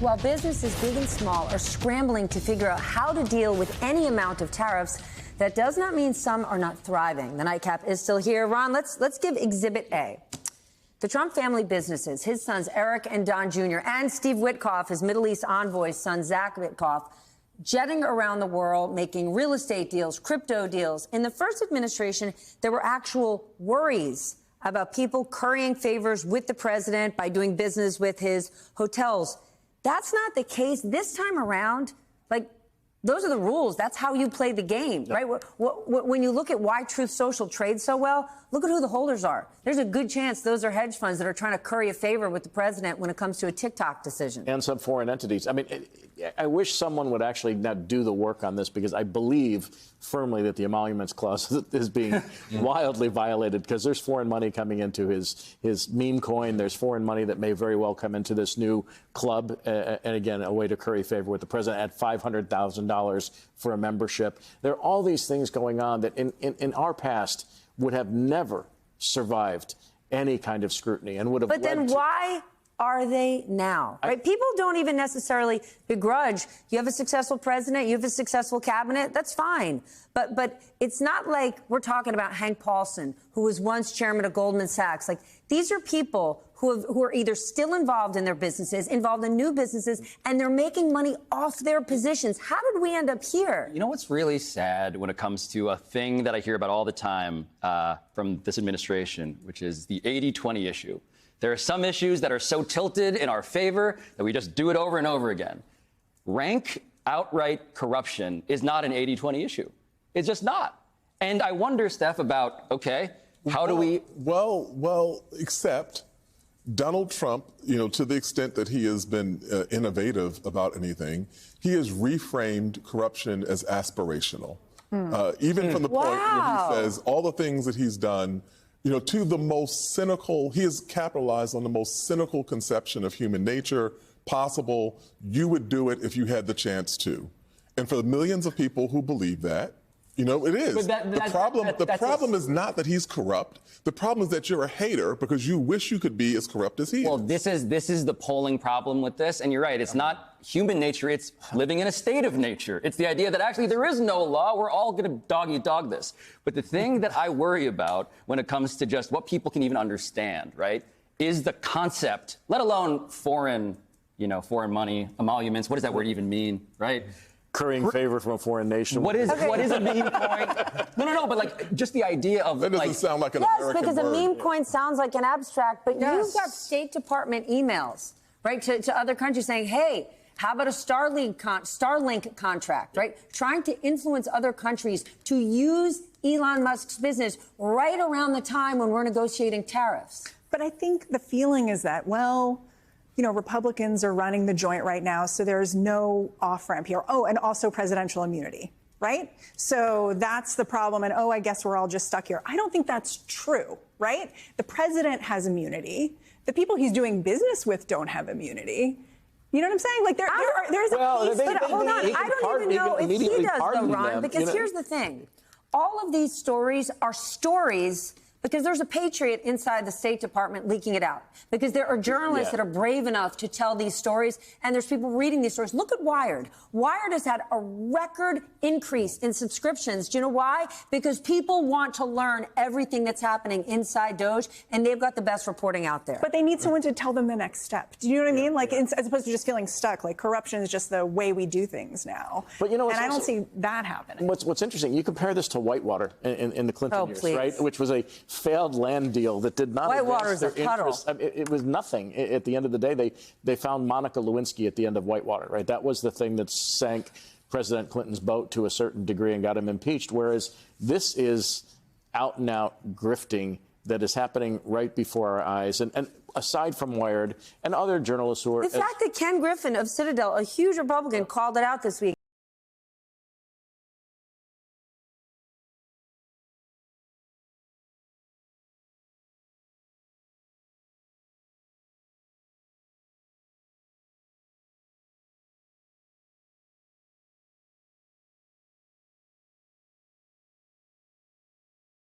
while businesses big and small are scrambling to figure out how to deal with any amount of tariffs, that does not mean some are not thriving. The nightcap is still here. Ron, let's give Exhibit A. The Trump family businesses, his sons Eric and Don Jr., and Steve Witkoff, his Middle East envoy's son Zach Witkoff, jetting around the world, making real estate deals, crypto deals. In the first administration, there were actual worries about people currying favors with the president by doing business with his hotels. That's not the case this time around. Like, those are the rules. That's how you play the game, right? When you look at why Truth Social trades so well, look at who the holders are. There's a good chance those are hedge funds that are trying to curry a favor with the president when it comes to a TikTok decision. And some foreign entities. I mean, I wish someone would actually not do the work on this, because I believe firmly that the emoluments clause is being wildly violated, because there's foreign money coming into his meme coin. There's foreign money that may very well come into this new club. And again, a way to curry favor with the president at $500,000 for a membership. There are all these things going on that in our past would have never survived any kind of scrutiny and would have. But then why are they now? Right? People don't even necessarily begrudge. You have a successful president, you have a successful cabinet, that's fine. But it's not like we're talking about Hank Paulson, who was once chairman of Goldman Sachs. Like, these are people who are either still involved in their businesses, involved in new businesses, and they're making money off their positions. How did we end up here? You know what's really sad when it comes to a thing that I hear about all the time from this administration, which is the 80-20 issue. There are some issues that are so tilted in our favor that we just do it over and over again. Rank outright corruption is not an 80-20 issue. It's just not. And I wonder, Steph, about, okay, how do we... Well, except Donald Trump, to the extent that he has been innovative about anything, he has reframed corruption as aspirational. Even from the point where he says all the things that he's done, to the most cynical, he has capitalized on the most cynical conception of human nature possible. You would do it if you had the chance to. And for the millions of people who believe that, it is. The problem is not that he's corrupt. The problem is that you're a hater because you wish you could be as corrupt as he is. Well, this is the polling problem with this. And you're right. It's not human nature. It's living in a state of nature. It's the idea that actually there is no law. We're all going to dog-eat-dog this. But the thing that I worry about when it comes to just what people can even understand, right, is the concept, let alone foreign money, emoluments. What does that word even mean, right? Currying favor from a foreign nation. What is a meme coin? No, but like just the idea of that doesn't sound like an American because word. A meme coin sounds like an abstract, but you've got State Department emails, right, to other countries saying, hey, how about a Starlink contract, right? Trying to influence other countries to use Elon Musk's business right around the time when we're negotiating tariffs. But I think the feeling is that, Republicans are running the joint right now, so there's no off-ramp here. Oh, and also presidential immunity, right? So that's the problem. And, I guess we're all just stuck here. I don't think that's true, right? The president has immunity. The people he's doing business with don't have immunity. You know what I'm saying? Like, there's a piece. But hold on, I don't even know if he does, though, Ron, because here's the thing. All of these stories are stories because there's a patriot inside the State Department leaking it out. Because there are journalists that are brave enough to tell these stories, and there's people reading these stories. Look at Wired. Wired has had a record increase in subscriptions. Do you know why? Because people want to learn everything that's happening inside Doge, and they've got the best reporting out there. But they need someone to tell them the next step. Do you know what I mean? Like, as opposed to just feeling stuck. Like, corruption is just the way we do things now. But and I don't see that happening. What's interesting, you compare this to Whitewater in the Clinton years, right? Which was a failed land deal that did not advance their interests. I mean, it was nothing. At the end of the day, they found Monica Lewinsky at the end of Whitewater, right? That was the thing that sank President Clinton's boat to a certain degree and got him impeached, whereas this is out-and-out grifting that is happening right before our eyes. And aside from Wired and other journalists who are... The fact that Ken Griffin of Citadel, a huge Republican, called it out this week.